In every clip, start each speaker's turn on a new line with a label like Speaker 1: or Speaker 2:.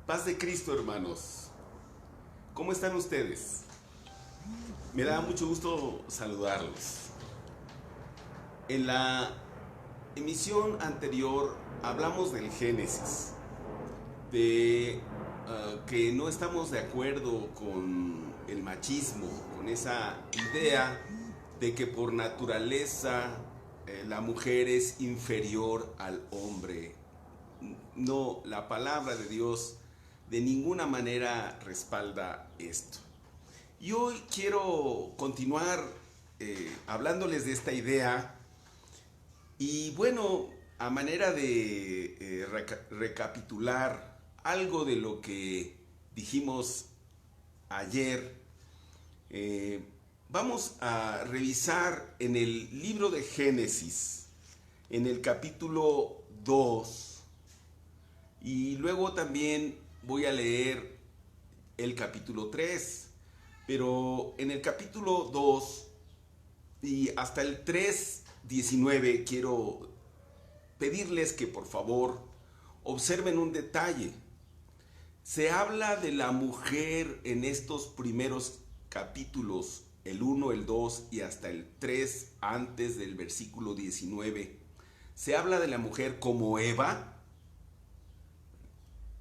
Speaker 1: Paz de Cristo, hermanos. ¿Cómo están ustedes? Me da mucho gusto saludarlos. En la emisión anterior hablamos del Génesis, de que no estamos de acuerdo con el machismo, con esa idea de que por naturaleza la mujer es inferior al hombre. No, la palabra de Dios de ninguna manera respalda esto. Y hoy quiero continuar hablándoles de esta idea y bueno, a manera de recapitular algo de lo que dijimos ayer, vamos a revisar en el libro de Génesis, en el capítulo 2, y luego también voy a leer el capítulo 3, pero en el capítulo 2 y hasta el 3:19 quiero pedirles que por favor observen un detalle. Se habla de la mujer en estos primeros capítulos, el 1, el 2 y hasta el 3 antes del versículo 19. Se habla de la mujer como Eva.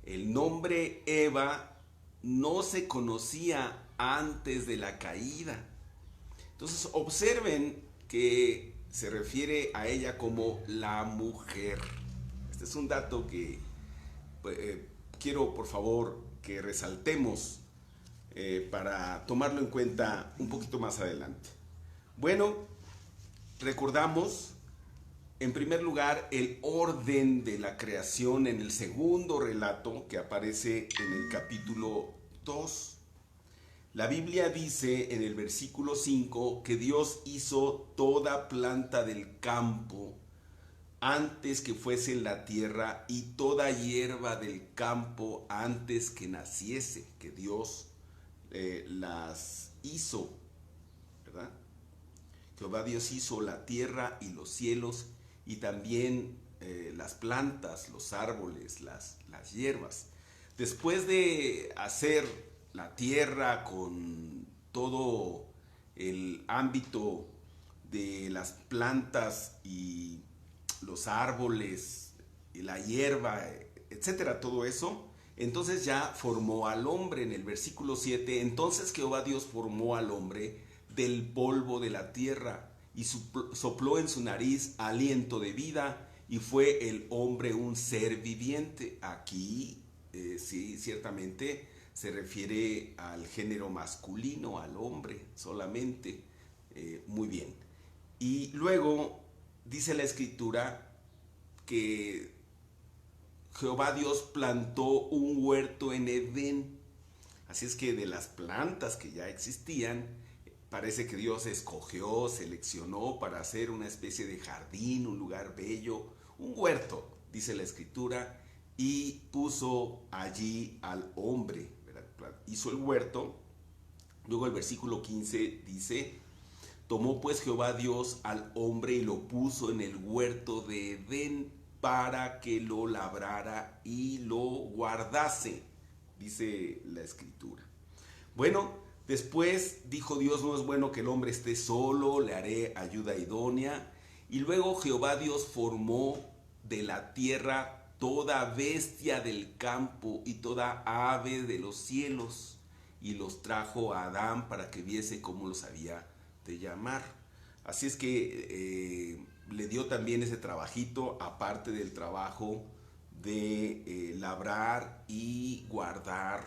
Speaker 1: El nombre Eva no se conocía antes de la caída. Entonces observen que se refiere a ella como la mujer. Este es un dato que quiero por favor que resaltemos para tomarlo en cuenta un poquito más adelante. Bueno, recordamos en primer lugar el orden de la creación en el segundo relato que aparece en el capítulo 2. La Biblia dice en el versículo 5 que Dios hizo toda planta del campo antes que fuese en la tierra y toda hierba del campo antes que naciese, que Dios las hizo, ¿verdad? Jehová Dios hizo la tierra y los cielos y también las plantas, los árboles, las hierbas. Después de hacer la tierra con todo el ámbito de las plantas y los árboles y la hierba, etcétera, todo eso, entonces ya formó al hombre en el versículo 7. Entonces Jehová Dios formó al hombre del polvo de la tierra y sopló en su nariz aliento de vida y fue el hombre un ser viviente. Aquí sí, ciertamente se refiere al género masculino, al hombre solamente. Muy bien. Y luego dice la escritura que Jehová Dios plantó un huerto en Edén. Así es que de las plantas que ya existían, parece que Dios escogió, seleccionó para hacer una especie de jardín, un lugar bello, un huerto, dice la escritura, y puso allí al hombre, ¿verdad? Hizo el huerto. Luego el versículo 15 dice: tomó pues Jehová Dios al hombre y lo puso en el huerto de Edén para que lo labrara y lo guardase, dice la escritura. Bueno, después dijo Dios: no es bueno que el hombre esté solo, le haré ayuda idónea. Y luego Jehová Dios formó de la tierra toda bestia del campo y toda ave de los cielos, y los trajo a Adán para que viese cómo los había de llamar. Así es que le dio también ese trabajito, aparte del trabajo de labrar y guardar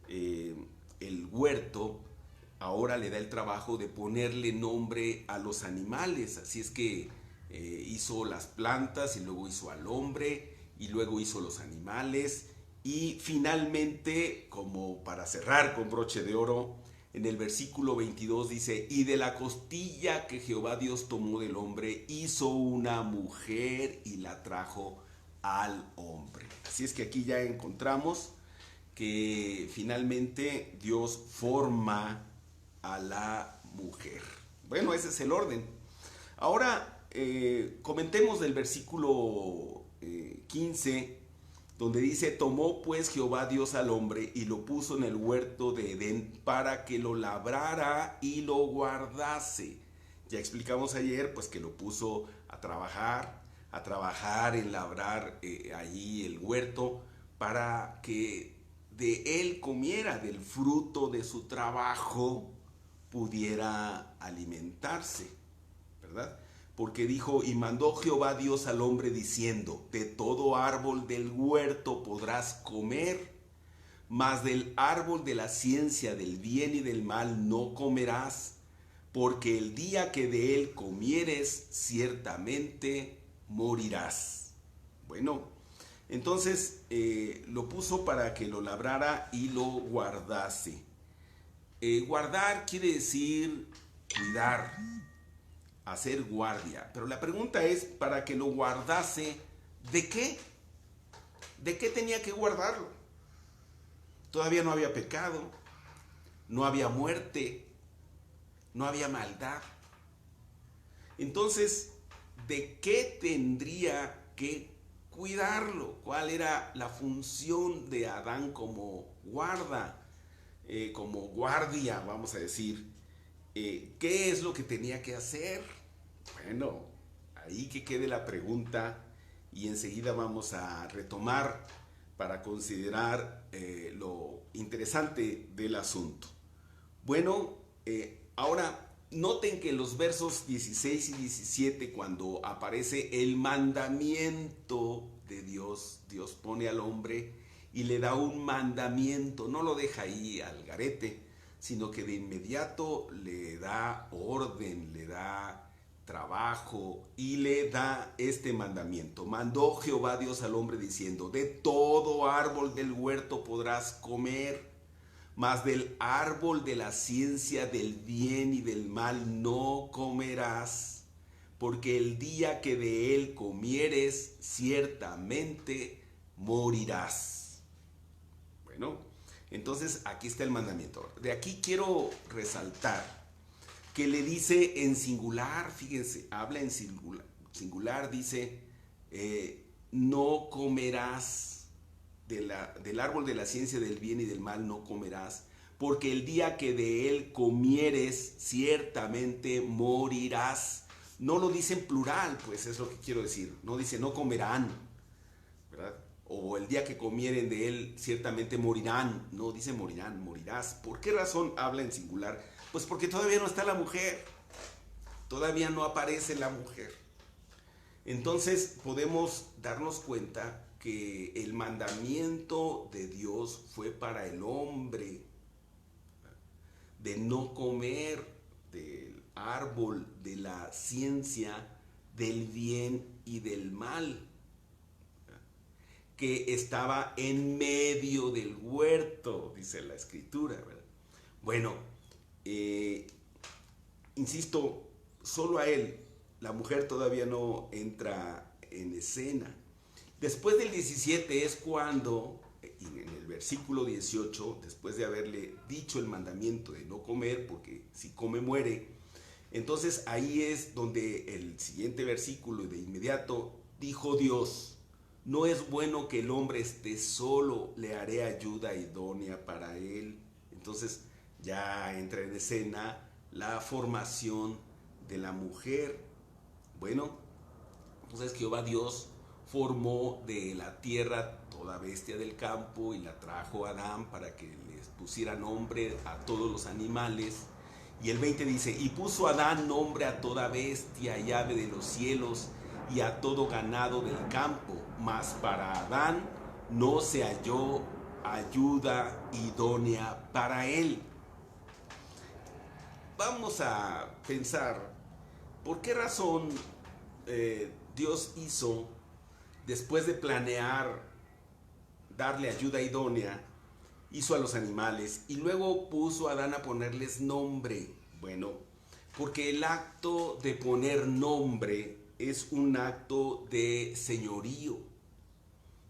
Speaker 1: el huerto. Ahora le da el trabajo de ponerle nombre a los animales. Así es que hizo las plantas y luego hizo al hombre y luego hizo los animales. Y finalmente, como para cerrar con broche de oro, en el versículo 22 dice: y de la costilla que Jehová Dios tomó del hombre, hizo una mujer y la trajo al hombre. Así es que aquí ya encontramos que finalmente Dios forma a la mujer. Bueno, ese es el orden. Ahora comentemos del versículo 15 donde dice, tomó pues Jehová Dios al hombre y lo puso en el huerto de Edén para que lo labrara y lo guardase. Ya explicamos ayer pues que lo puso a trabajar en labrar allí el huerto para que de él comiera, del fruto de su trabajo pudiera alimentarse, ¿verdad? Porque dijo, y mandó Jehová Dios al hombre diciendo, de todo árbol del huerto podrás comer, mas del árbol de la ciencia del bien y del mal no comerás, porque el día que de él comieres, ciertamente morirás. Bueno, entonces lo puso para que lo labrara y lo guardase. Guardar quiere decir cuidar, hacer guardia. Pero la pregunta es, para que lo guardase, ¿de qué? ¿De qué tenía que guardarlo? Todavía no había pecado, no había muerte, no había maldad. Entonces, ¿de qué tendría que cuidarlo? ¿Cuál era la función de Adán como como guardia, vamos a decir? ¿Qué es lo que tenía que hacer? Bueno, ahí que quede la pregunta y enseguida vamos a retomar para considerar lo interesante del asunto. Bueno, ahora noten que en los versos 16 y 17, cuando aparece el mandamiento de Dios, Dios pone al hombre y le da un mandamiento, no lo deja ahí al garete, sino que de inmediato le da orden, le da trabajo y le da este mandamiento. Mandó Jehová Dios al hombre diciendo, de todo árbol del huerto podrás comer, mas del árbol de la ciencia del bien y del mal no comerás, porque el día que de él comieres, ciertamente morirás. Bueno, entonces aquí está el mandamiento. De aquí quiero resaltar que le dice en singular, fíjense, habla en singular, dice, no comerás del árbol de la ciencia del bien y del mal, no comerás, porque el día que de él comieres, ciertamente morirás. No lo dice en plural, pues es lo que quiero decir, no dice no comerán, ¿verdad? O el día que comieren de él, ciertamente morirán. No dice morirán, morirás. ¿Por qué razón habla en singular? Pues porque todavía no está la mujer. Todavía no aparece la mujer. Entonces podemos darnos cuenta que el mandamiento de Dios fue para el hombre, de no comer del árbol de la ciencia del bien y del mal, que estaba en medio del huerto, dice la escritura, ¿verdad? Bueno, insisto, solo a él, la mujer todavía no entra en escena. Después del 17 es cuando, en el versículo 18, después de haberle dicho el mandamiento de no comer, porque si come muere, entonces ahí es donde el siguiente versículo de inmediato, dijo Dios, no es bueno que el hombre esté solo, le haré ayuda idónea para él. Entonces ya entra en escena la formación de la mujer. Bueno, entonces Jehová Dios formó de la tierra toda bestia del campo y la trajo a Adán para que les pusiera nombre a todos los animales. Y el 20 dice, y puso Adán nombre a toda bestia y ave de los cielos y a todo ganado del campo, mas para Adán no se halló ayuda idónea para él. Vamos a pensar, ¿por qué razón Dios hizo, después de planear darle ayuda idónea, hizo a los animales y luego puso a Adán a ponerles nombre? Bueno, porque el acto de poner nombre es un acto de señorío.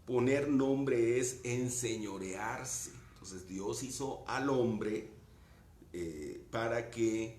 Speaker 1: Poner nombre es enseñorearse. Entonces Dios hizo al hombre para que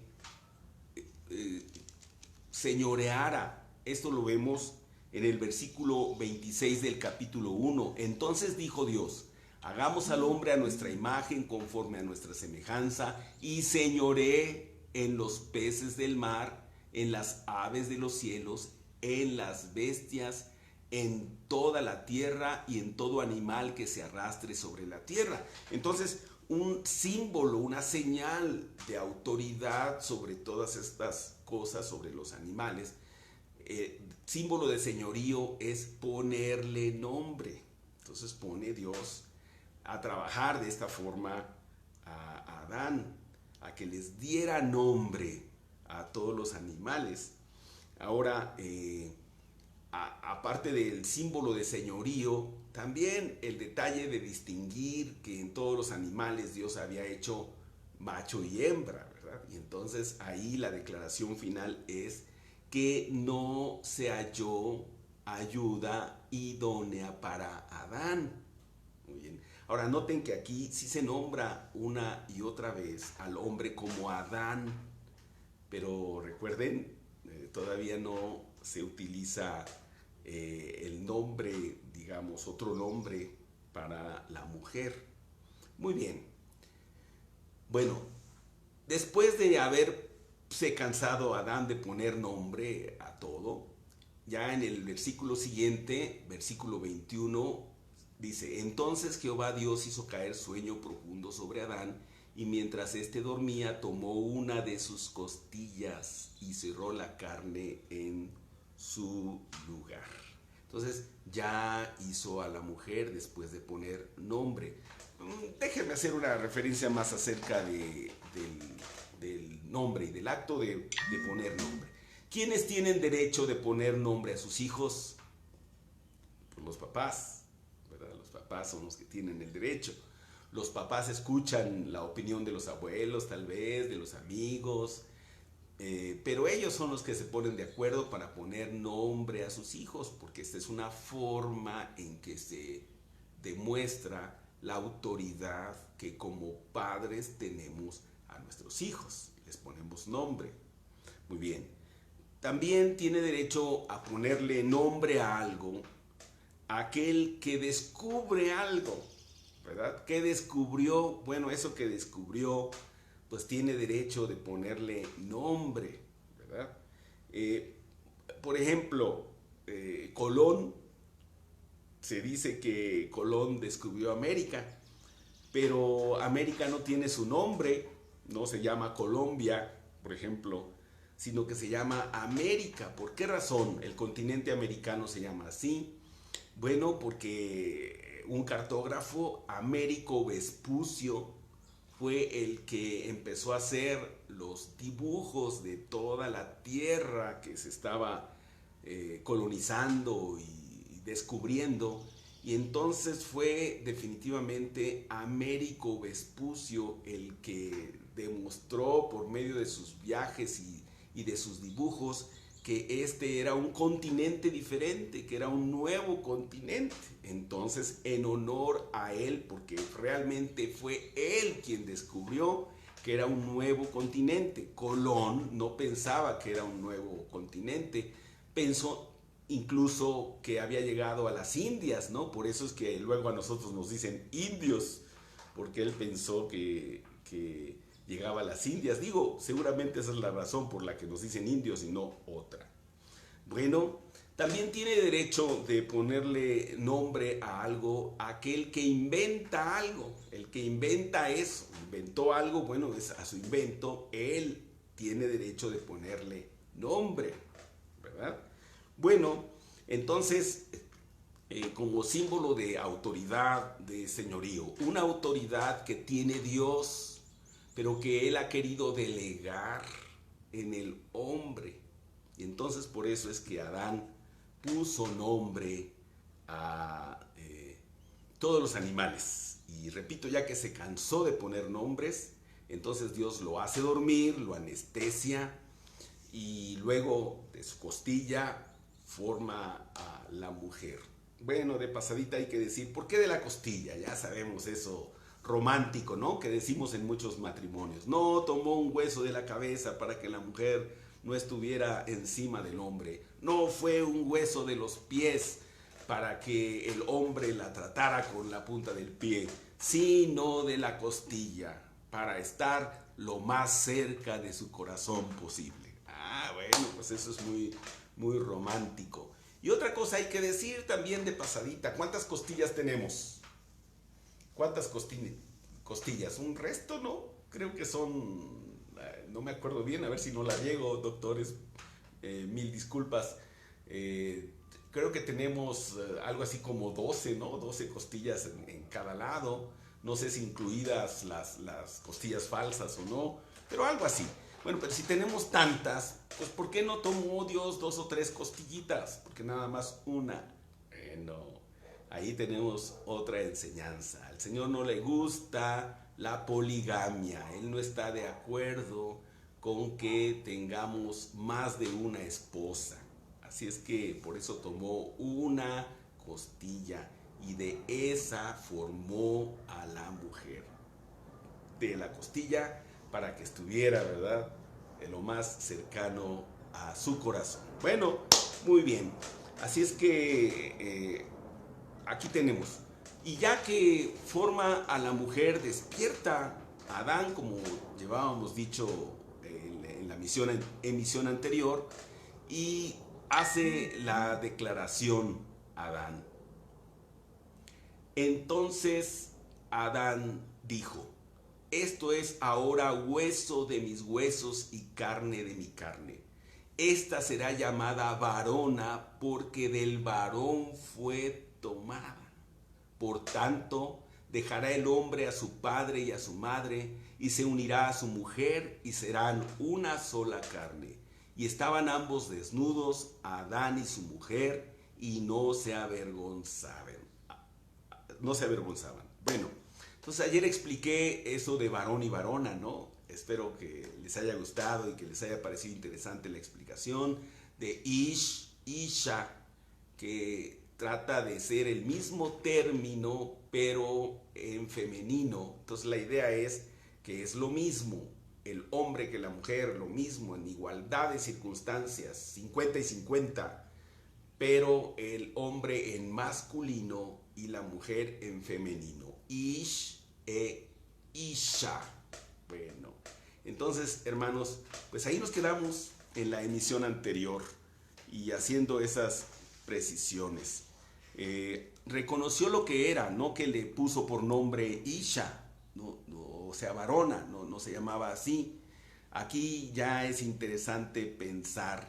Speaker 1: señoreara. Esto lo vemos en el versículo 26 del capítulo 1. Entonces dijo Dios: hagamos al hombre a nuestra imagen, conforme a nuestra semejanza, y señoree en los peces del mar, en las aves de los cielos, en las bestias, en toda la tierra y en todo animal que se arrastre sobre la tierra. Entonces, un símbolo, una señal de autoridad sobre todas estas cosas, sobre los animales, símbolo de señorío es ponerle nombre. Entonces pone Dios a trabajar de esta forma a Adán, a que les diera nombre a todos los animales. Ahora, aparte del símbolo de señorío, también el detalle de distinguir que en todos los animales Dios había hecho macho y hembra, ¿verdad? Y entonces ahí la declaración final es que no se halló ayuda idónea para Adán. Muy bien. Ahora noten que aquí sí se nombra una y otra vez al hombre como Adán, pero recuerden, todavía no se utiliza el nombre, digamos, otro nombre para la mujer. Muy bien. Bueno, después de haberse cansado Adán de poner nombre a todo, ya en el versículo siguiente, versículo 21, dice: entonces Jehová Dios hizo caer sueño profundo sobre Adán, y mientras éste dormía, tomó una de sus costillas y cerró la carne en su lugar. Entonces ya hizo a la mujer después de poner nombre. Déjenme hacer una referencia más acerca del nombre y del acto de poner nombre. ¿Quiénes tienen derecho de poner nombre a sus hijos? Pues los papás, ¿verdad? Los papás son los que tienen el derecho. Los papás escuchan la opinión de los abuelos, tal vez, de los amigos, pero ellos son los que se ponen de acuerdo para poner nombre a sus hijos, porque esta es una forma en que se demuestra la autoridad que como padres tenemos a nuestros hijos. Les ponemos nombre. Muy bien. También tiene derecho a ponerle nombre a algo aquel que descubre algo, ¿verdad? ¿Qué descubrió? Bueno, eso que descubrió, pues tiene derecho de ponerle nombre, ¿verdad? Por ejemplo, Colón, se dice que Colón descubrió América, pero América no tiene su nombre, no se llama Colombia, por ejemplo, sino que se llama América. ¿Por qué razón el continente americano se llama así? Bueno, porque un cartógrafo, Américo Vespucio, fue el que empezó a hacer los dibujos de toda la tierra que se estaba colonizando y descubriendo. Y entonces fue definitivamente Américo Vespucio el que demostró por medio de sus viajes y de sus dibujos que este era un continente diferente, que era un nuevo continente. Entonces, en honor a él, porque realmente fue él quien descubrió que era un nuevo continente. Colón no pensaba que era un nuevo continente, pensó incluso que había llegado a las Indias, ¿no? Por eso es que luego a nosotros nos dicen indios, porque él pensó que llegaba a las Indias. Digo, seguramente esa es la razón por la que nos dicen indios y no otra. Bueno, también tiene derecho de ponerle nombre a algo aquel que inventa algo. El que inventa eso, inventó algo, bueno, es a su invento, él tiene derecho de ponerle nombre, ¿verdad? Bueno, entonces, como símbolo de autoridad, de señorío, una autoridad que tiene Dios, pero que él ha querido delegar en el hombre. Y entonces por eso es que Adán puso nombre a todos los animales. Y repito, ya que se cansó de poner nombres, entonces Dios lo hace dormir, lo anestesia, y luego de su costilla forma a la mujer. Bueno, de pasadita hay que decir, ¿por qué de la costilla? Ya sabemos eso romántico, ¿no? Que decimos en muchos matrimonios. No, tomó un hueso de la cabeza para que la mujer no estuviera encima del hombre. No fue un hueso de los pies para que el hombre la tratara con la punta del pie, sino de la costilla, para estar lo más cerca de su corazón posible. Ah, bueno, pues eso es muy, muy romántico. Y otra cosa hay que decir también de pasadita, ¿cuántas costillas tenemos? ¿Cuántas costillas? ¿Un resto, no? Creo que son, no me acuerdo bien, a ver si no la llego, doctores, mil disculpas. Creo que tenemos algo así como 12, ¿no? 12 costillas en cada lado. No sé si incluidas las costillas falsas o no, pero algo así. Bueno, pero si tenemos tantas, pues ¿por qué no tomó Dios 2 o 3 costillitas? Porque nada más una. No, ahí tenemos otra enseñanza. Al Señor no le gusta la poligamia. Él no está de acuerdo con que tengamos más de una esposa. Así es que por eso tomó una costilla y de esa formó a la mujer. De la costilla para que estuviera, ¿verdad?, en lo más cercano a su corazón. Bueno, muy bien. Así es que aquí tenemos. Y ya que forma a la mujer, despierta a Adán, como llevábamos dicho en la emisión anterior, y hace la declaración Adán. Entonces Adán dijo: esto es ahora hueso de mis huesos y carne de mi carne. Esta será llamada varona porque del varón fue tomada. Por tanto, dejará el hombre a su padre y a su madre y se unirá a su mujer y serán una sola carne. Y estaban ambos desnudos, Adán y su mujer, y no se avergonzaban. Bueno, entonces ayer expliqué eso de varón y varona, ¿no? Espero que les haya gustado y que les haya parecido interesante la explicación de Isha, que trata de ser el mismo término, pero en femenino. Entonces la idea es que es lo mismo, el hombre que la mujer, lo mismo, en igualdad de circunstancias, 50 y 50, pero el hombre en masculino y la mujer en femenino. Ish e Isha. Bueno, entonces, hermanos, pues ahí nos quedamos en la emisión anterior y haciendo esas precisiones. Reconoció lo que era, no que le puso por nombre Isha, o sea, varona, no se llamaba así. Aquí ya es interesante pensar.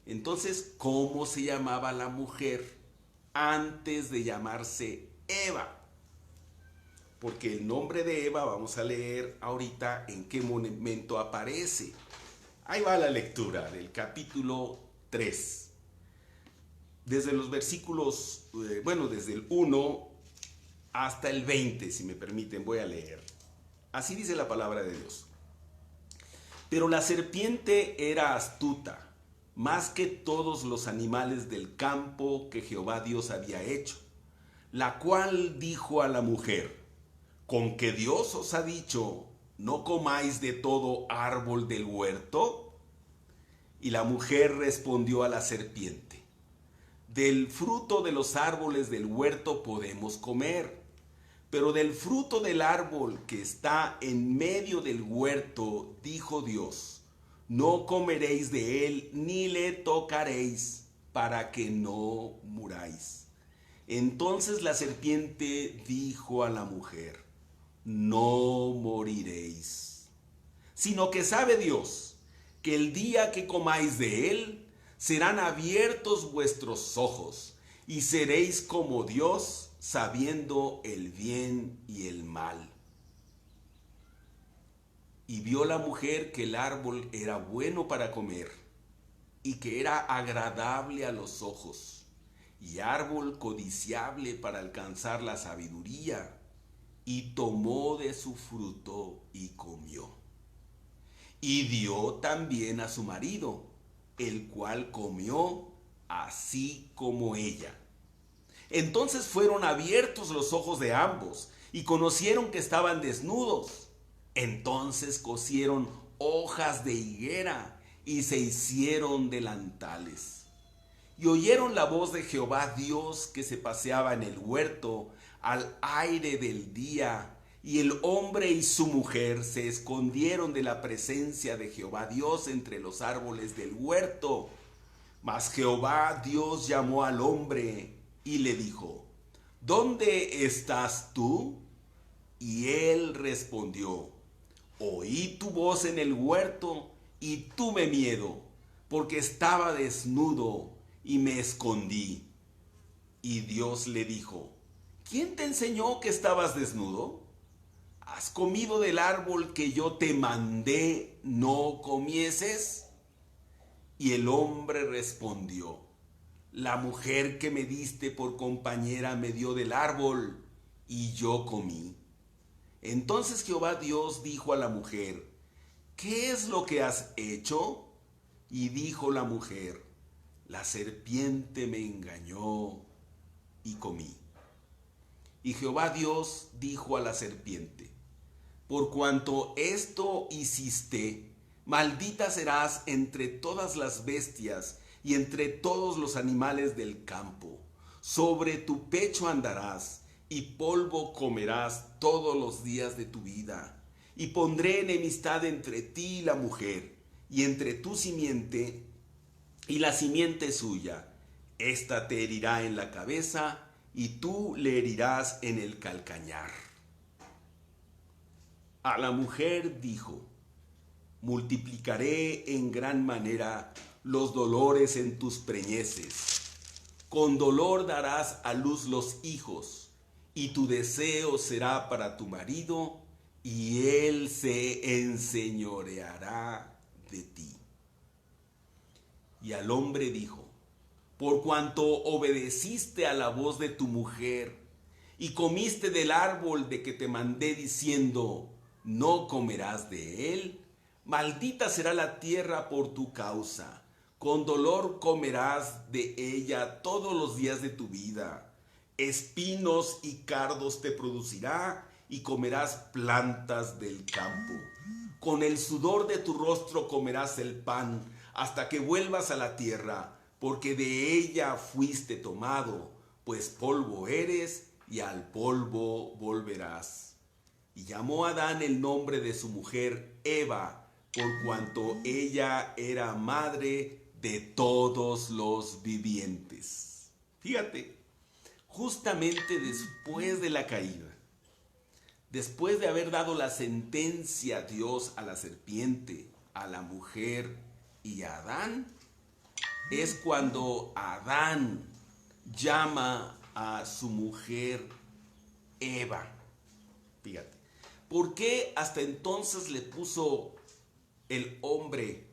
Speaker 1: Entonces, ¿cómo se llamaba la mujer antes de llamarse Eva? Porque el nombre de Eva, vamos a leer ahorita en qué momento aparece. Ahí va la lectura del capítulo 3. Desde los versículos, desde el 1 hasta el 20, si me permiten, voy a leer. Así dice la palabra de Dios. Pero la serpiente era astuta, más que todos los animales del campo que Jehová Dios había hecho, la cual dijo a la mujer: ¿con que Dios os ha dicho, no comáis de todo árbol del huerto? Y la mujer respondió a la serpiente: del fruto de los árboles del huerto podemos comer, pero del fruto del árbol que está en medio del huerto, dijo Dios, no comeréis de él ni le tocaréis, para que no muráis. Entonces la serpiente dijo a la mujer: no moriréis, sino que sabe Dios que el día que comáis de él, serán abiertos vuestros ojos y seréis como Dios, sabiendo el bien y el mal. Y vio la mujer que el árbol era bueno para comer y que era agradable a los ojos y árbol codiciable para alcanzar la sabiduría, y tomó de su fruto y comió. Y dio también a su marido, el cual comió así como ella. Entonces fueron abiertos los ojos de ambos y conocieron que estaban desnudos. Entonces cosieron hojas de higuera y se hicieron delantales. Y oyeron la voz de Jehová Dios que se paseaba en el huerto al aire del día, y el hombre y su mujer se escondieron de la presencia de Jehová Dios entre los árboles del huerto. Mas Jehová Dios llamó al hombre y le dijo: ¿Dónde estás tú? Y él respondió: Oí tu voz en el huerto y tuve miedo, porque estaba desnudo y me escondí. Y Dios le dijo: ¿Quién te enseñó que estabas desnudo? ¿Has comido del árbol que yo te mandé no comieses? Y el hombre respondió: La mujer que me diste por compañera me dio del árbol y yo comí. Entonces Jehová Dios dijo a la mujer: ¿Qué es lo que has hecho? Y dijo la mujer: La serpiente me engañó y comí. Y Jehová Dios dijo a la serpiente: Por cuanto esto hiciste, maldita serás entre todas las bestias y entre todos los animales del campo. Sobre tu pecho andarás y polvo comerás todos los días de tu vida. Y pondré enemistad entre ti y la mujer, y entre tu simiente y la simiente suya. Esta te herirá en la cabeza, y tú le herirás en el calcañar. A la mujer dijo: Multiplicaré en gran manera los dolores en tus preñeces. Con dolor darás a luz los hijos, y tu deseo será para tu marido, y él se enseñoreará de ti. Y al hombre dijo: Por cuanto obedeciste a la voz de tu mujer, y comiste del árbol de que te mandé diciendo: No comerás de él, maldita será la tierra por tu causa. Con dolor comerás de ella todos los días de tu vida. Espinos y cardos te producirá, y comerás plantas del campo. Con el sudor de tu rostro comerás el pan, hasta que vuelvas a la tierra, porque de ella fuiste tomado, pues polvo eres, y al polvo volverás. Y llamó a Adán el nombre de su mujer Eva, por cuanto ella era madre de todos los vivientes. Fíjate, justamente después de la caída, después de haber dado la sentencia a Dios a la serpiente, a la mujer y a Adán, es cuando Adán llama a su mujer Eva. Fíjate, ¿por qué hasta entonces le puso el hombre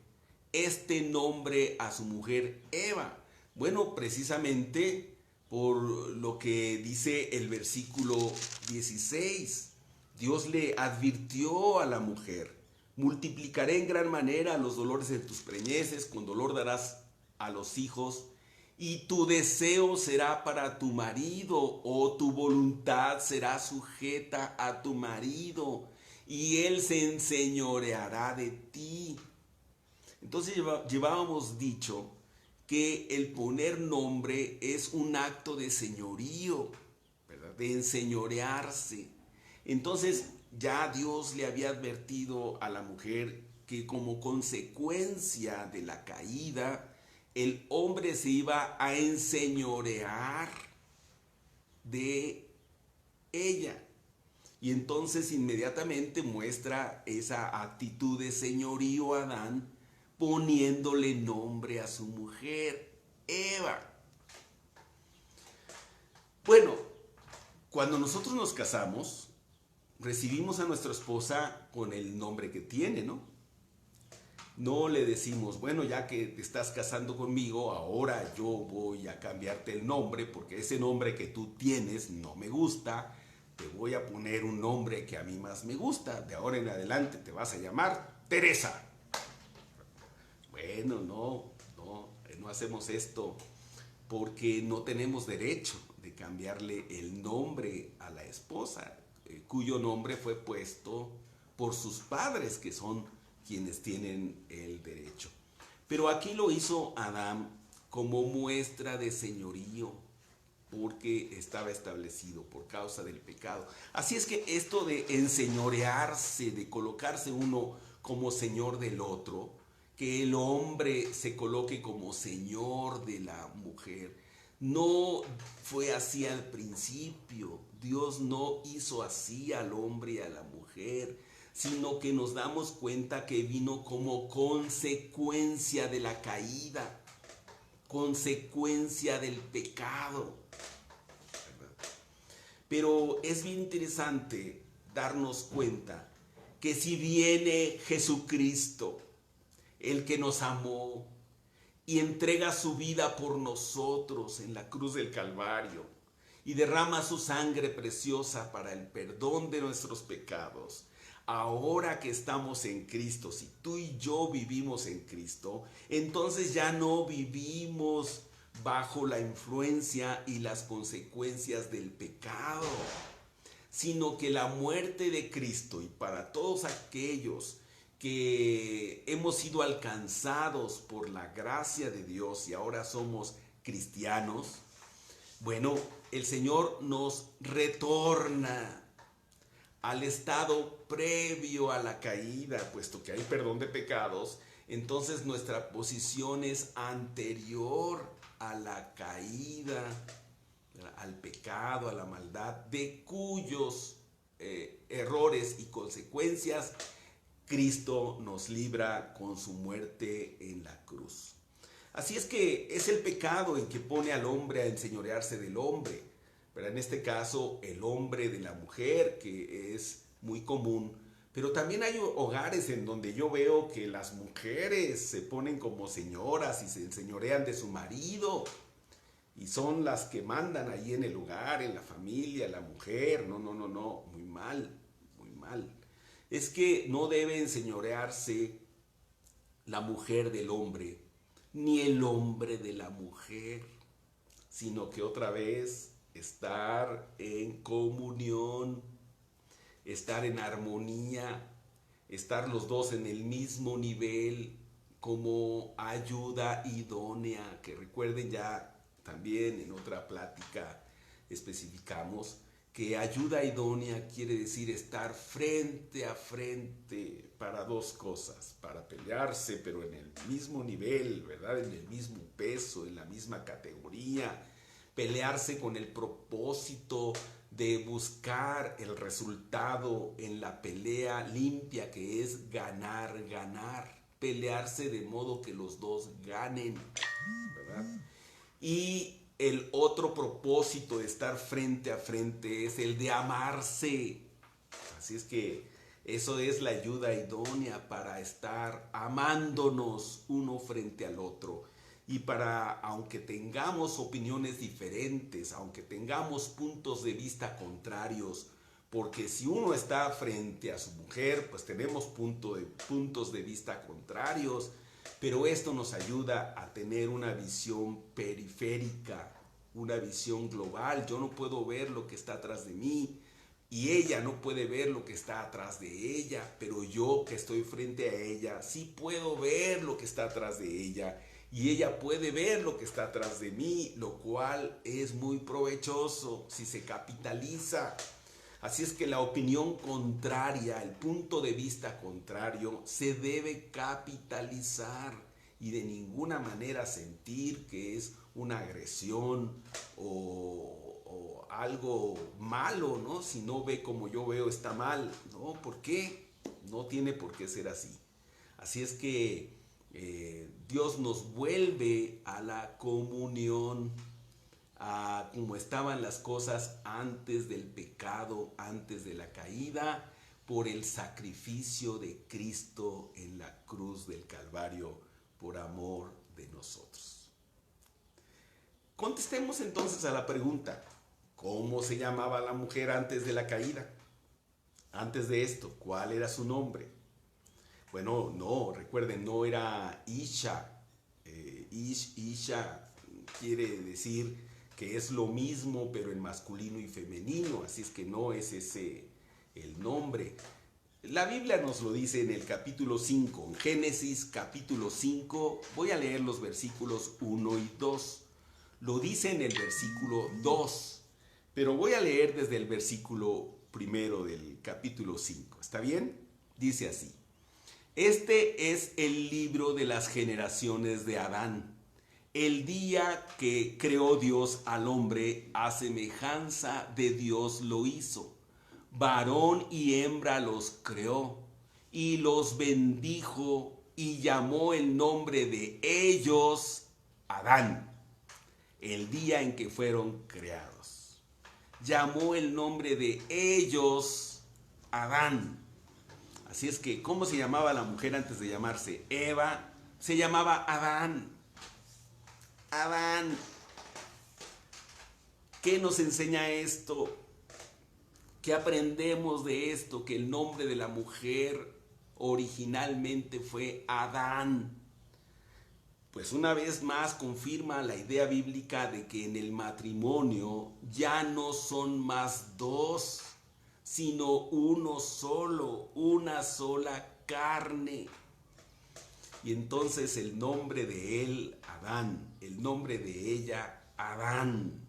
Speaker 1: este nombre a su mujer Eva? Bueno, precisamente por lo que dice el versículo 16. Dios le advirtió a la mujer: multiplicaré en gran manera los dolores de tus preñeces, con dolor darás a los hijos, y tu deseo será para tu marido, o tu voluntad será sujeta a tu marido, y él se enseñoreará de ti. Entonces llevábamos dicho que el poner nombre es un acto de señorío, ¿verdad? De enseñorearse. Entonces ya Dios le había advertido a la mujer que como consecuencia de la caída, el hombre se iba a enseñorear de ella. Y entonces inmediatamente muestra esa actitud de señorío a Adán, poniéndole nombre a su mujer, Eva. Bueno, cuando nosotros nos casamos, recibimos a nuestra esposa con el nombre que tiene, ¿no? No le decimos: bueno, ya que te estás casando conmigo, ahora yo voy a cambiarte el nombre porque ese nombre que tú tienes no me gusta, te voy a poner un nombre que a mí más me gusta, de ahora en adelante te vas a llamar Teresa. Bueno, no hacemos esto porque no tenemos derecho de cambiarle el nombre a la esposa, cuyo nombre fue puesto por sus padres, que son quienes tienen el derecho. Pero aquí lo hizo Adán como muestra de señorío, porque estaba establecido por causa del pecado. Así es que esto de enseñorearse, de colocarse uno como señor del otro, que el hombre se coloque como señor de la mujer, no fue así al principio. Dios no hizo así al hombre y a la mujer, sino que nos damos cuenta que vino como consecuencia de la caída, consecuencia del pecado. Pero es bien interesante darnos cuenta que si viene Jesucristo, el que nos amó y entrega su vida por nosotros en la cruz del Calvario y derrama su sangre preciosa para el perdón de nuestros pecados, ahora que estamos en Cristo, si tú y yo vivimos en Cristo, entonces ya no vivimos bajo la influencia y las consecuencias del pecado, sino que la muerte de Cristo, y para todos aquellos que hemos sido alcanzados por la gracia de Dios y ahora somos cristianos, bueno, el Señor nos retorna al estado previo a la caída, puesto que hay perdón de pecados. Entonces nuestra posición es anterior a la caída, al pecado, a la maldad, de cuyos errores y consecuencias Cristo nos libra con su muerte en la cruz. Así es que es el pecado el que pone al hombre a enseñorearse del hombre, pero en este caso el hombre de la mujer, que es muy común. Pero también hay hogares en donde yo veo que las mujeres se ponen como señoras y se enseñorean de su marido y son las que mandan ahí en el hogar, en la familia, la mujer. No, muy mal, muy mal. Es que no debe enseñorearse la mujer del hombre, ni el hombre de la mujer, sino que otra vez estar en comunión, estar en armonía, estar los dos en el mismo nivel como ayuda idónea, que recuerden ya también en otra plática especificamos que ayuda idónea quiere decir estar frente a frente para dos cosas, para pelearse, pero en el mismo nivel, ¿verdad? En el mismo peso, en la misma categoría, pelearse con el propósito de buscar el resultado en la pelea limpia, que es ganar, pelearse de modo que los dos ganen, ¿verdad? Y el otro propósito de estar frente a frente es el de amarse. Así es que eso es la ayuda idónea para estar amándonos uno frente al otro. Y para, aunque tengamos opiniones diferentes, aunque tengamos puntos de vista contrarios, porque si uno está frente a su mujer, pues tenemos puntos de vista contrarios, pero esto nos ayuda a tener una visión periférica, una visión global. Yo no puedo ver lo que está atrás de mí y ella no puede ver lo que está atrás de ella, pero yo que estoy frente a ella sí puedo ver lo que está atrás de ella y ella puede ver lo que está atrás de mí, lo cual es muy provechoso si se capitaliza. Así es que la opinión contraria, el punto de vista contrario, se debe capitalizar y de ninguna manera sentir que es una agresión o algo malo, ¿no? Si no ve como yo veo está mal, ¿no? ¿Por qué? No tiene por qué ser así. Así es que Dios nos vuelve a la comunión, a como estaban las cosas antes del pecado, antes de la caída, por el sacrificio de Cristo en la cruz del Calvario por amor de nosotros. Contestemos entonces a la pregunta, ¿cómo se llamaba la mujer antes de la caída? Antes de esto, ¿cuál era su nombre? Bueno, no, recuerden, no era Isha. Isha quiere decir que es lo mismo pero en masculino y femenino, así es que no es ese el nombre. La Biblia nos lo dice en el capítulo 5, en Génesis capítulo 5, voy a leer los versículos 1 y 2. Lo dice en el versículo 2, pero voy a leer desde el versículo primero del capítulo 5. ¿Está bien? Dice así: Este es el libro de las generaciones de Adán. El día que creó Dios al hombre, a semejanza de Dios lo hizo. Varón y hembra los creó, y los bendijo, y llamó el nombre de ellos Adán, el día en que fueron creados. Llamó el nombre de ellos Adán. Así es que, ¿cómo se llamaba la mujer antes de llamarse Eva? Se llamaba Adán. Adán. ¿Qué nos enseña esto? ¿Qué aprendemos de esto? Que el nombre de la mujer originalmente fue Adán. Pues una vez más confirma la idea bíblica de que en el matrimonio ya no son más dos, sino uno solo, una sola carne. Y entonces el nombre de él, Adán, el nombre de ella, Adán,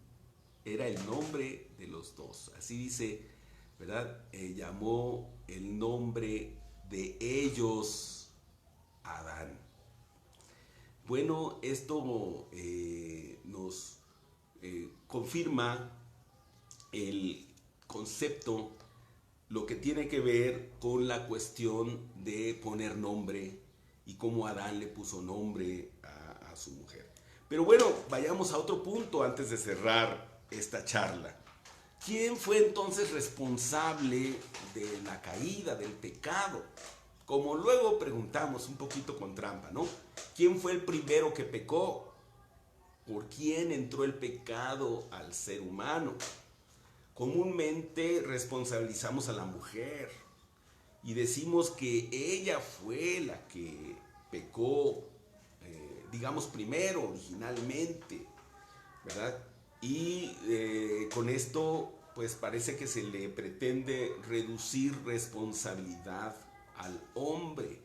Speaker 1: era el nombre de los dos. Así dice, ¿verdad? Llamó el nombre de ellos Adán. Bueno, esto nos confirma el concepto, lo que tiene que ver con la cuestión de poner nombre y cómo Adán le puso nombre a su mujer. Pero bueno, vayamos a otro punto antes de cerrar esta charla. ¿Quién fue entonces responsable de la caída, del pecado? Como luego preguntamos un poquito con trampa, ¿no? ¿Quién fue el primero que pecó? ¿Por quién entró el pecado al ser humano? Comúnmente responsabilizamos a la mujer y decimos que ella fue la que pecó, digamos primero, originalmente, ¿verdad? Y con esto pues parece que se le pretende reducir responsabilidad al hombre.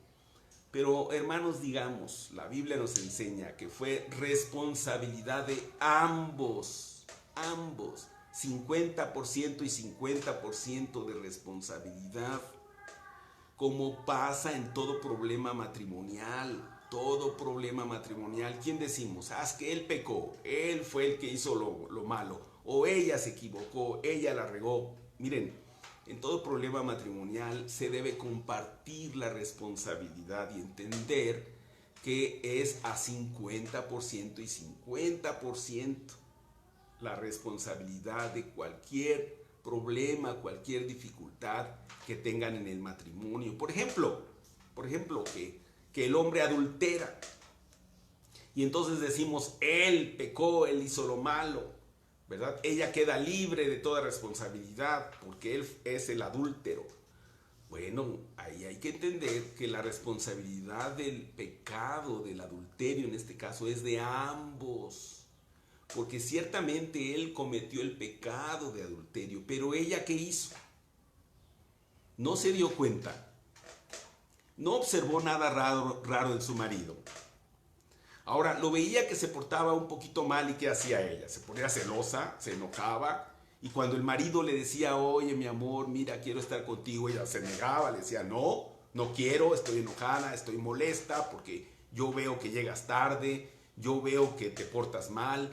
Speaker 1: Pero hermanos, digamos, la Biblia nos enseña que fue responsabilidad de ambos, 50% y 50% de responsabilidad, como pasa en todo problema matrimonial. ¿Quién decimos? Es que él pecó, él fue el que hizo lo malo, o ella se equivocó, ella la regó. Miren, en todo problema matrimonial se debe compartir la responsabilidad y entender que es a 50% y 50% la responsabilidad de cualquier problema, cualquier dificultad que tengan en el matrimonio. Por ejemplo, que el hombre adultera y entonces decimos, él pecó, él hizo lo malo, ¿verdad? Ella queda libre de toda responsabilidad porque él es el adúltero. Bueno, ahí hay que entender que la responsabilidad del pecado, del adulterio en este caso, es de ambos. Porque ciertamente él cometió el pecado de adulterio, pero ella ¿qué hizo? No se dio cuenta. No observó nada raro en su marido. Ahora, lo veía que se portaba un poquito mal y ¿qué hacía ella? Se ponía celosa, se enojaba. Y cuando el marido le decía, oye, mi amor, mira, quiero estar contigo, ella se negaba, le decía, no quiero, estoy enojada, estoy molesta porque yo veo que llegas tarde, yo veo que te portas mal.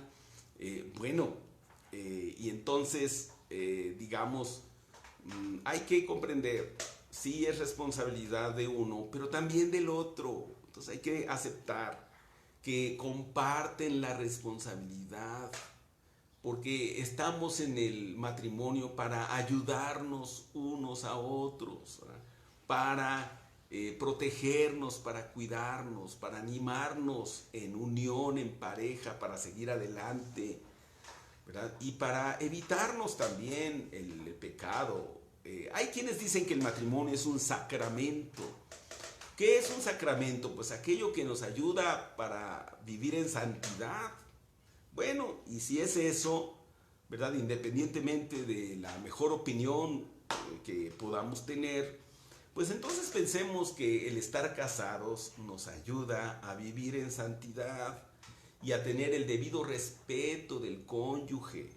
Speaker 1: Y entonces, digamos, hay que comprender, sí es responsabilidad de uno, pero también del otro. Entonces hay que aceptar que comparten la responsabilidad, porque estamos en el matrimonio para ayudarnos unos a otros, ¿verdad? Para protegernos, para cuidarnos, para animarnos en unión, en pareja, para seguir adelante, ¿verdad? Y para evitarnos también el pecado. Hay quienes dicen que el matrimonio es un sacramento. ¿Qué es un sacramento? Pues aquello que nos ayuda para vivir en santidad. Bueno, y si es eso, ¿verdad? Independientemente de la mejor opinión que podamos tener, Pues entonces pensemos que el estar casados nos ayuda a vivir en santidad y a tener el debido respeto del cónyuge,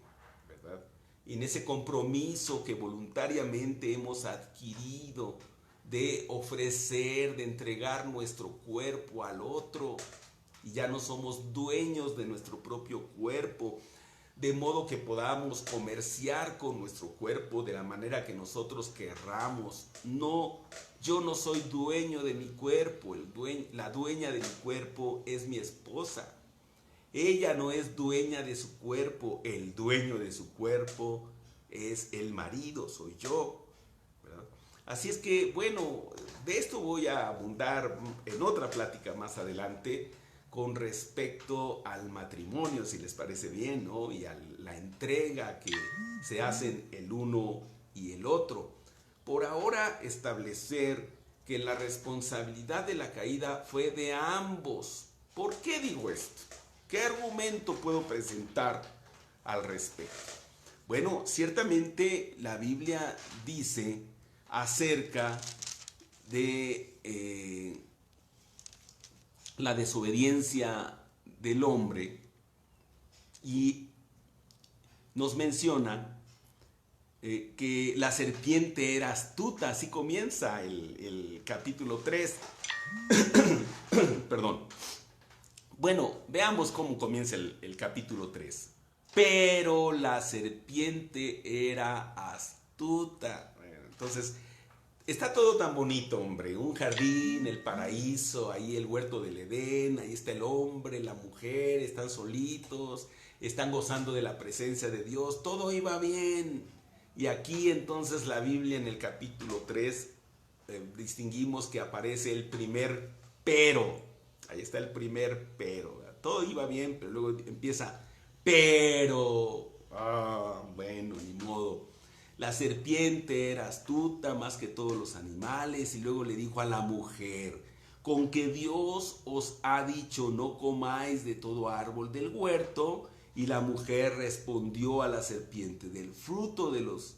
Speaker 1: ¿verdad? Y en ese compromiso que voluntariamente hemos adquirido de ofrecer, de entregar nuestro cuerpo al otro, y ya no somos dueños de nuestro propio cuerpo, de modo que podamos comerciar con nuestro cuerpo de la manera que nosotros querramos. No, yo no soy dueño de mi cuerpo, la dueña de mi cuerpo es mi esposa. Ella no es dueña de su cuerpo, el dueño de su cuerpo es el marido, soy yo, ¿verdad? Así es que, bueno, de esto voy a abundar en otra plática más adelante con respecto al matrimonio, si les parece bien, ¿no? Y a la entrega que se hacen el uno y el otro. Por ahora, establecer que la responsabilidad de la caída fue de ambos. ¿Por qué digo esto? ¿Qué argumento puedo presentar al respecto? Bueno, ciertamente la Biblia dice acerca de la desobediencia del hombre y nos menciona que la serpiente era astuta. Así comienza el capítulo 3. Perdón. Bueno, veamos cómo comienza el capítulo 3. Pero la serpiente era astuta. Bueno, entonces, está todo tan bonito, hombre. Un jardín, el paraíso, ahí el huerto del Edén, ahí está el hombre, la mujer, están solitos, están gozando de la presencia de Dios. Todo iba bien. Y aquí entonces la Biblia en el capítulo 3 distinguimos que aparece el primer pero. Ahí está el primer pero, ¿verdad? Todo iba bien, pero luego empieza pero. Bueno, ni modo. La serpiente era astuta más que todos los animales y luego le dijo a la mujer: con que Dios os ha dicho no comáis de todo árbol del huerto. Y la mujer respondió a la serpiente: del fruto de los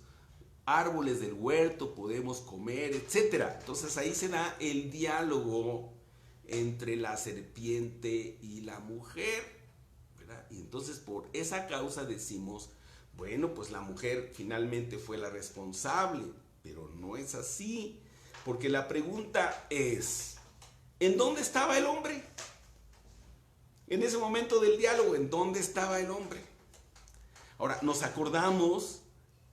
Speaker 1: árboles del huerto podemos comer, etc. Entonces ahí se da el diálogo entre la serpiente y la mujer, ¿verdad? Y entonces por esa causa decimos, bueno, pues la mujer finalmente fue la responsable, pero no es así, porque la pregunta es, ¿en dónde estaba el hombre? En ese momento del diálogo, ¿en dónde estaba el hombre? Ahora, nos acordamos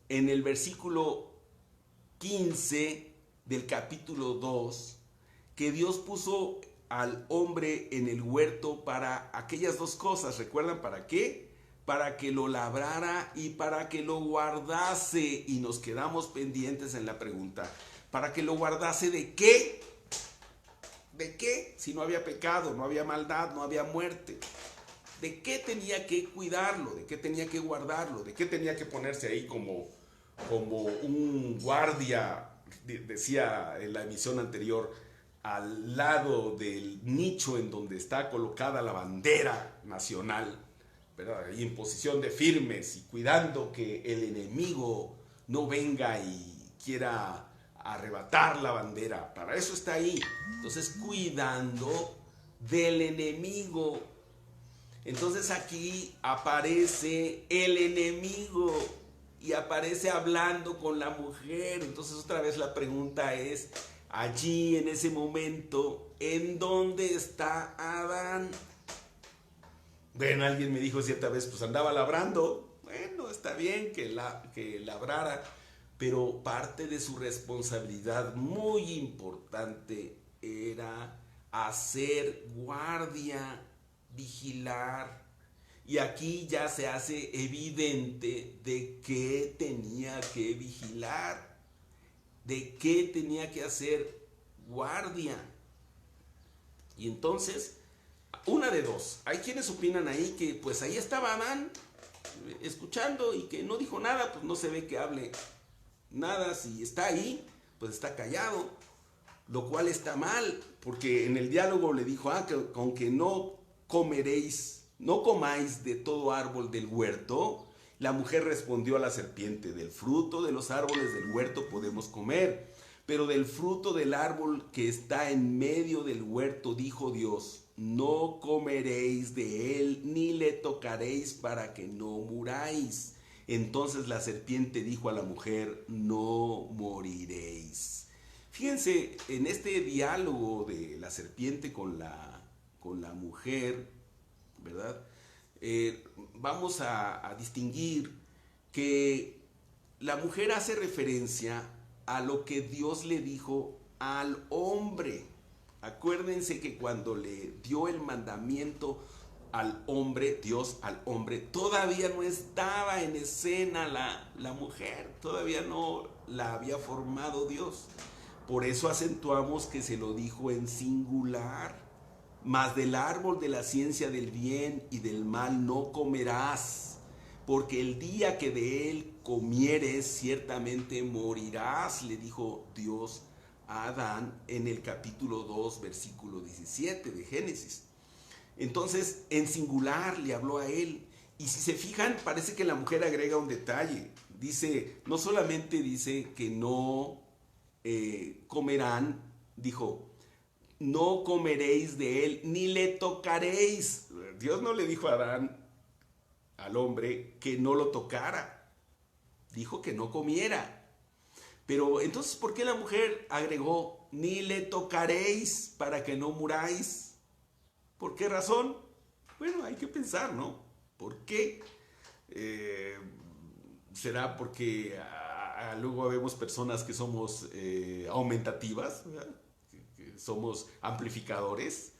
Speaker 1: en el versículo 15 del capítulo 2 que Dios puso al hombre en el huerto para aquellas dos cosas. ¿Recuerdan para qué? Para que lo labrara y para que lo guardase. Y nos quedamos pendientes en la pregunta, ¿para que lo guardase de qué? ¿De qué? Si no había pecado, no había maldad, no había muerte. ¿De qué tenía que cuidarlo? ¿De qué tenía que guardarlo? ¿De qué tenía que ponerse ahí como un guardia? Decía en la emisión anterior, al lado del nicho en donde está colocada la bandera nacional, ¿verdad? Y en posición de firmes y cuidando que el enemigo no venga y quiera arrebatar la bandera. Para eso está ahí. Entonces, cuidando del enemigo. Entonces aquí aparece el enemigo y aparece hablando con la mujer. Entonces otra vez la pregunta es, allí en ese momento, ¿en dónde está Adán? Bueno, alguien me dijo cierta vez, pues andaba labrando. Bueno, está bien que labrara, pero parte de su responsabilidad muy importante era hacer guardia, vigilar. Y aquí ya se hace evidente de qué tenía que vigilar, de qué tenía que hacer guardia. Y entonces, una de dos. Hay quienes opinan ahí que pues ahí estaba Adán escuchando y que no dijo nada, pues no se ve que hable nada. Si está ahí, pues está callado, lo cual está mal, porque en el diálogo le dijo, que con que no comáis de todo árbol del huerto. La mujer respondió a la serpiente, del fruto de los árboles del huerto podemos comer, Pero del fruto del árbol que está en medio del huerto, dijo Dios, no comeréis de él, ni le tocaréis para que no muráis. Entonces la serpiente dijo a la mujer, no moriréis. Fíjense, en este diálogo de la serpiente con la mujer, ¿verdad? Vamos a distinguir que la mujer hace referencia a lo que Dios le dijo al hombre. Acuérdense que cuando le dio el mandamiento al hombre, Dios al hombre, todavía no estaba en escena la mujer, todavía no la había formado Dios. Por eso acentuamos que se lo dijo en singular. Mas del árbol de la ciencia del bien y del mal no comerás, porque el día que de él comieres ciertamente morirás, le dijo Dios a Adán en el capítulo 2, versículo 17 de Génesis. Entonces, en singular le habló a él. Y si se fijan, parece que la mujer agrega un detalle. Dice, no solamente dice que no comerán, dijo, no comeréis de él, ni le tocaréis. Dios no le dijo a Adán, al hombre, que no lo tocara. Dijo que no comiera. Pero entonces, ¿por qué la mujer agregó, ni le tocaréis para que no muráis? ¿Por qué razón? Bueno, hay que pensar, ¿no? ¿Por qué? ¿Será porque luego vemos personas que somos aumentativas, ¿verdad? Que somos amplificadores,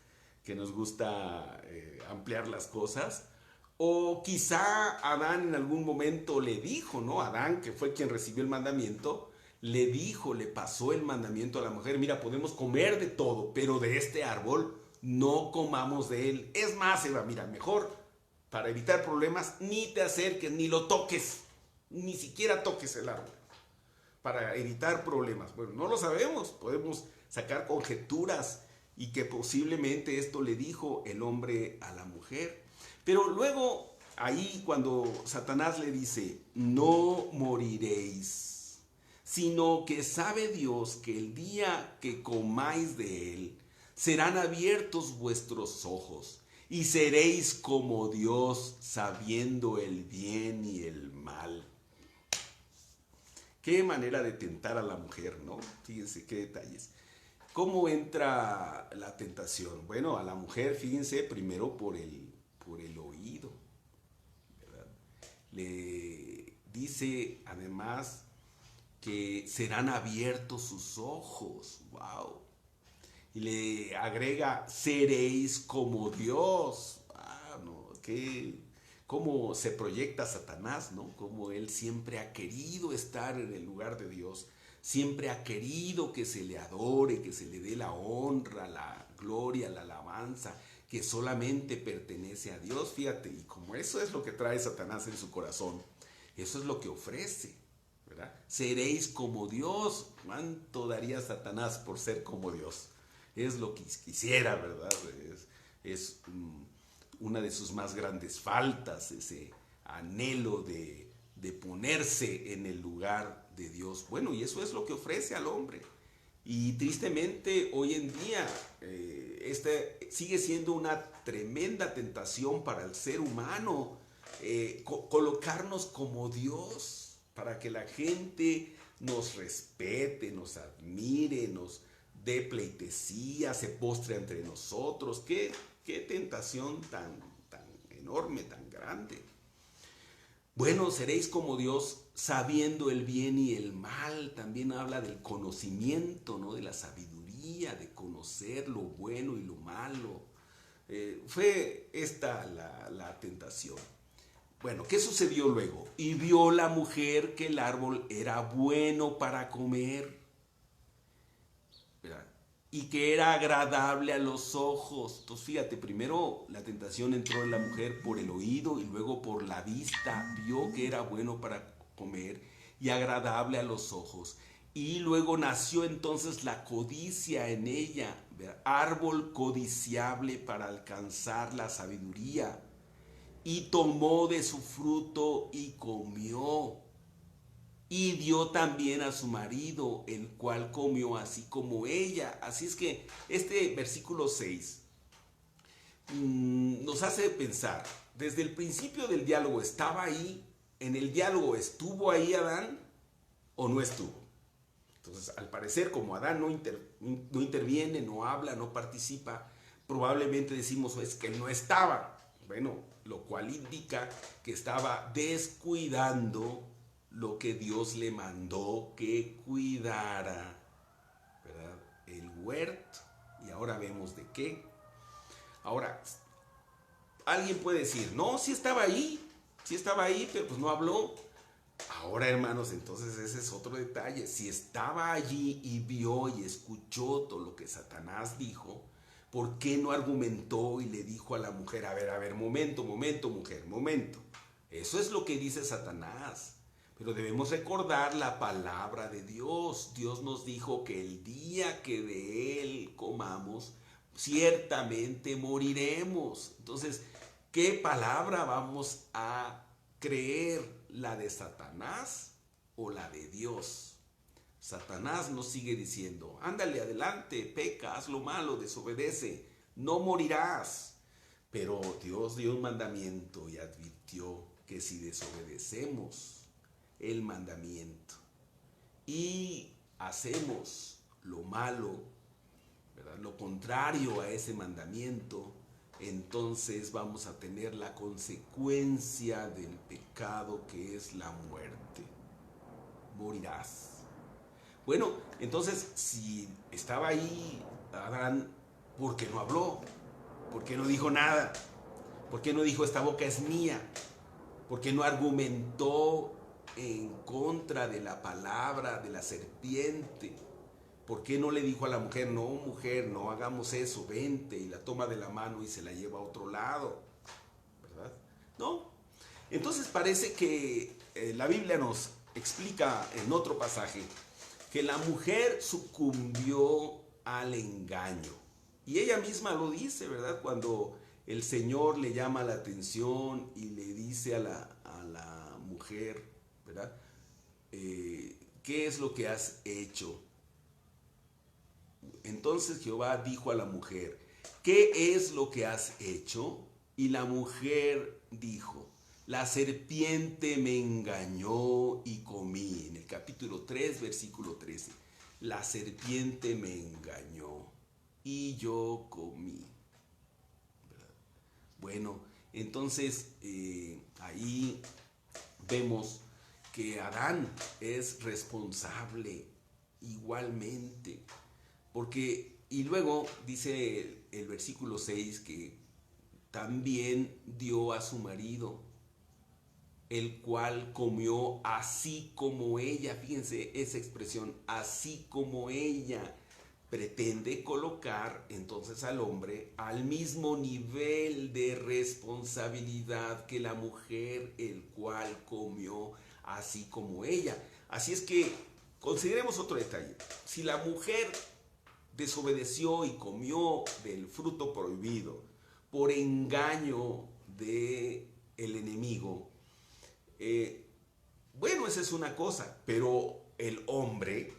Speaker 1: que nos gusta ampliar las cosas? O quizá Adán en algún momento le dijo, ¿no? Adán, que fue quien recibió el mandamiento, le dijo, le pasó el mandamiento a la mujer, mira, podemos comer de todo, pero de este árbol no comamos de él. Es más, Eva, mira, mejor, para evitar problemas, ni te acerques, ni lo toques, ni siquiera toques el árbol, para evitar problemas. Bueno, no lo sabemos, podemos sacar conjeturas y que posiblemente esto le dijo el hombre a la mujer. Pero luego, ahí cuando Satanás le dice, no moriréis, sino que sabe Dios que el día que comáis de él, serán abiertos vuestros ojos y seréis como Dios, sabiendo el bien y el mal. Qué manera de tentar a la mujer, ¿no? Fíjense qué detalles. ¿Cómo entra la tentación? Bueno, a la mujer, fíjense, primero por el oído, ¿verdad? Le dice además que serán abiertos sus ojos. ¡Wow! Y le agrega, seréis como Dios. Ah, no, cómo se proyecta Satanás, ¿no? Como él siempre ha querido estar en el lugar de Dios, siempre ha querido que se le adore, que se le dé la honra, la gloria, la alabanza, que solamente pertenece a Dios, fíjate, y como eso es lo que trae Satanás en su corazón, eso es lo que ofrece, ¿verdad? Seréis como Dios. ¿Cuánto daría Satanás por ser como Dios? Es lo que quisiera, ¿verdad? Es una de sus más grandes faltas, ese anhelo de ponerse en el lugar de Dios. Bueno, y eso es lo que ofrece al hombre. Y tristemente hoy en día sigue siendo una tremenda tentación para el ser humano colocarnos como Dios, para que la gente nos respete, nos admire, nos dé pleitesía, se postre entre nosotros. Qué tentación tan enorme, tan grande. Bueno, seréis como Dios, sabiendo el bien y el mal. También habla del conocimiento, ¿no? De la sabiduría, de conocer lo bueno y lo malo. Fue esta la tentación. Bueno, ¿qué sucedió luego? Y vio la mujer que el árbol era bueno para comer, ¿verdad? Y que era agradable a los ojos. Entonces fíjate, primero la tentación entró en la mujer por el oído y luego por la vista. Vio que era bueno para comer y agradable a los ojos. Y luego nació entonces la codicia en ella, ¿verdad? Árbol codiciable para alcanzar la sabiduría. Y tomó de su fruto y comió. y dio también a su marido, el cual comió así como ella. Así es que este versículo 6 nos hace pensar, desde el principio del diálogo estaba ahí, en el diálogo estuvo ahí Adán o no estuvo. Entonces, al parecer, como Adán no interviene, no habla, no participa, probablemente decimos es que él no estaba. Bueno, lo cual indica que estaba descuidando lo que Dios le mandó que cuidara, ¿verdad? El huerto. Y ahora vemos de qué. Ahora, alguien puede decir, no, sí estaba ahí, pero pues no habló. Ahora, hermanos, entonces ese es otro detalle. Si estaba allí y vio y escuchó todo lo que Satanás dijo, ¿por qué no argumentó y le dijo a la mujer, a ver, momento, mujer, momento? Eso es lo que dice Satanás. Pero debemos recordar la palabra de Dios. Dios nos dijo que el día que de él comamos, ciertamente moriremos. Entonces, ¿qué palabra vamos a creer? ¿La de Satanás o la de Dios? Satanás nos sigue diciendo, ándale adelante, peca, haz lo malo, desobedece, no morirás. Pero Dios dio un mandamiento y advirtió que si desobedecemos el mandamiento y hacemos lo malo, ¿verdad?, lo contrario a ese mandamiento, entonces vamos a tener la consecuencia del pecado, que es la muerte. Morirás. Bueno, entonces si estaba ahí Adán, ¿por qué no habló? ¿Por qué no dijo nada? ¿Por qué no dijo esta boca es mía? ¿Por qué no argumentó en contra de la palabra de la serpiente? ¿Por qué no le dijo a la mujer, no hagamos eso, vente, y la toma de la mano y se la lleva a otro lado? ¿Verdad? No. Entonces parece que la Biblia nos explica en otro pasaje que la mujer sucumbió al engaño. Y ella misma lo dice, ¿verdad? Cuando el Señor le llama la atención y le dice a la mujer, ¿verdad? ¿Qué es lo que has hecho? Entonces Jehová dijo a la mujer, ¿qué es lo que has hecho? Y la mujer dijo, la serpiente me engañó y comí. En el capítulo 3, versículo 13. La serpiente me engañó y yo comí. ¿Verdad? Bueno, entonces ahí vemos que Adán es responsable igualmente. Porque, y luego dice el versículo 6 que también dio a su marido, el cual comió así como ella. Fíjense esa expresión, así como ella. Pretende colocar entonces al hombre al mismo nivel de responsabilidad que la mujer, el cual comió así como ella. Así es que consideremos otro detalle. Si la mujer desobedeció y comió del fruto prohibido por engaño de el enemigo, bueno, esa es una cosa, pero el hombre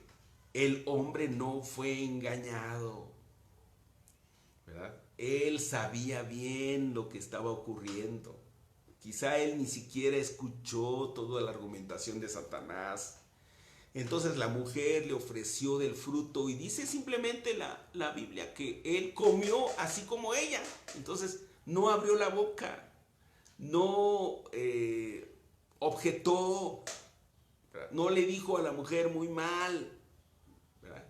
Speaker 1: no fue engañado, ¿verdad? Él sabía bien lo que estaba ocurriendo. Quizá él ni siquiera escuchó toda la argumentación de Satanás. Entonces la mujer le ofreció del fruto y dice simplemente la Biblia que él comió así como ella. Entonces no abrió la boca, no objetó, ¿verdad? No le dijo a la mujer muy mal, ¿verdad?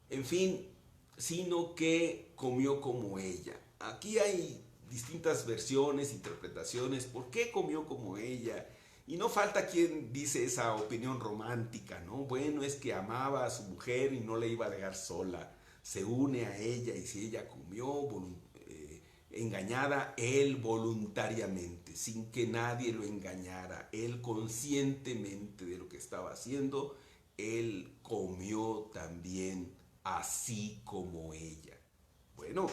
Speaker 1: En fin, sino que comió como ella. Aquí hay distintas versiones, interpretaciones. ¿Por qué comió como ella? Y no falta quien dice esa opinión romántica, ¿no? Bueno, es que amaba a su mujer y no la iba a dejar sola. Se une a ella y si ella comió engañada, él voluntariamente, sin que nadie lo engañara, él conscientemente de lo que estaba haciendo, él comió también así como ella. Bueno,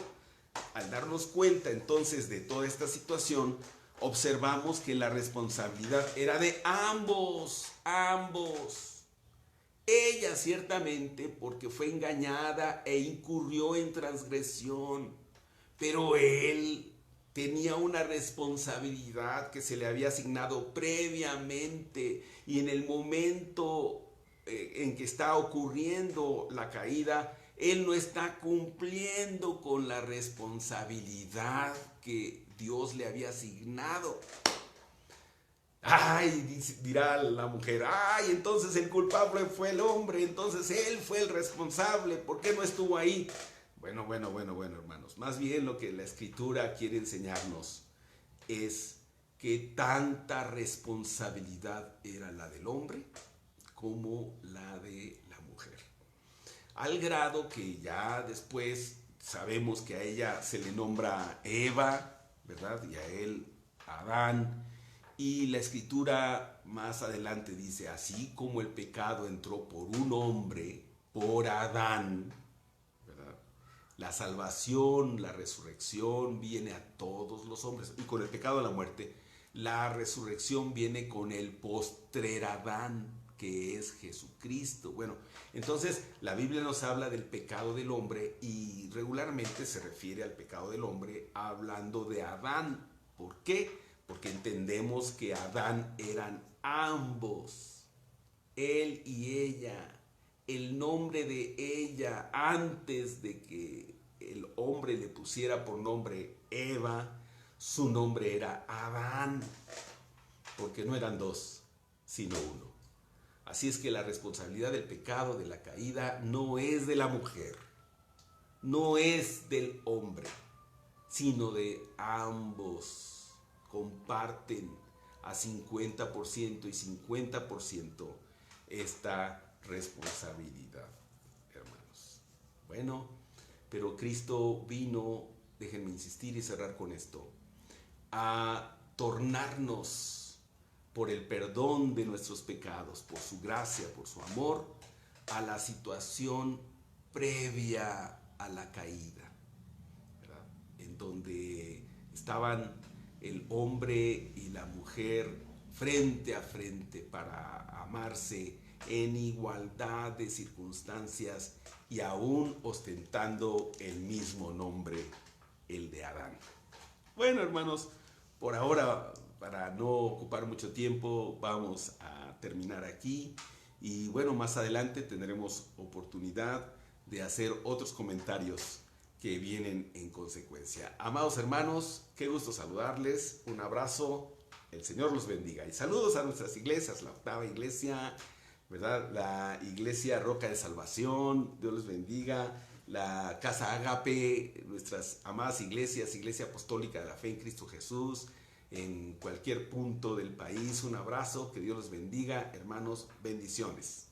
Speaker 1: al darnos cuenta entonces de toda esta situación, observamos que la responsabilidad era de ambos, ambos. Ella ciertamente porque fue engañada e incurrió en transgresión, pero él tenía una responsabilidad que se le había asignado previamente, y en el momento en que está ocurriendo la caída, él no está cumpliendo con la responsabilidad que Dios le había asignado. Ay, dirá la mujer, ay, entonces el culpable fue el hombre, entonces él fue el responsable, ¿por qué no estuvo ahí? Bueno, hermanos, más bien lo que la Escritura quiere enseñarnos es que tanta responsabilidad era la del hombre como la de la mujer. Al grado que ya después sabemos que a ella se le nombra Eva, ¿verdad? Y a él Adán. Y la Escritura más adelante dice, así como el pecado entró por un hombre, por Adán, ¿verdad? La salvación, la resurrección viene a todos los hombres. Y con el pecado de la muerte, la resurrección viene con el postrer Adán, que es Jesucristo. Bueno, entonces la Biblia nos habla del pecado del hombre y regularmente se refiere al pecado del hombre hablando de Adán. ¿Por qué? Porque entendemos que Adán eran ambos, él y ella. El nombre de ella, antes de que el hombre le pusiera por nombre Eva, su nombre era Adán, porque no eran dos, sino uno. Así es que la responsabilidad del pecado, de la caída, no es de la mujer, no es del hombre, sino de ambos. Comparten a 50% y 50% esta responsabilidad, hermanos. Bueno, pero Cristo vino, déjenme insistir y cerrar con esto, a tornarnos por el perdón de nuestros pecados, por su gracia, por su amor, a la situación previa a la caída, ¿verdad? En donde estaban el hombre y la mujer frente a frente para amarse en igualdad de circunstancias y aún ostentando el mismo nombre, el de Adán. Bueno, hermanos, por ahora, para no ocupar mucho tiempo, vamos a terminar aquí. Y bueno, más adelante tendremos oportunidad de hacer otros comentarios que vienen en consecuencia. Amados hermanos, qué gusto saludarles. Un abrazo. El Señor los bendiga. Y saludos a nuestras iglesias, la octava iglesia, ¿verdad? La iglesia Roca de Salvación, Dios les bendiga. La Casa Ágape, nuestras amadas iglesias, Iglesia Apostólica de la Fe en Cristo Jesús, en cualquier punto del país. Un abrazo, que Dios los bendiga, hermanos, bendiciones.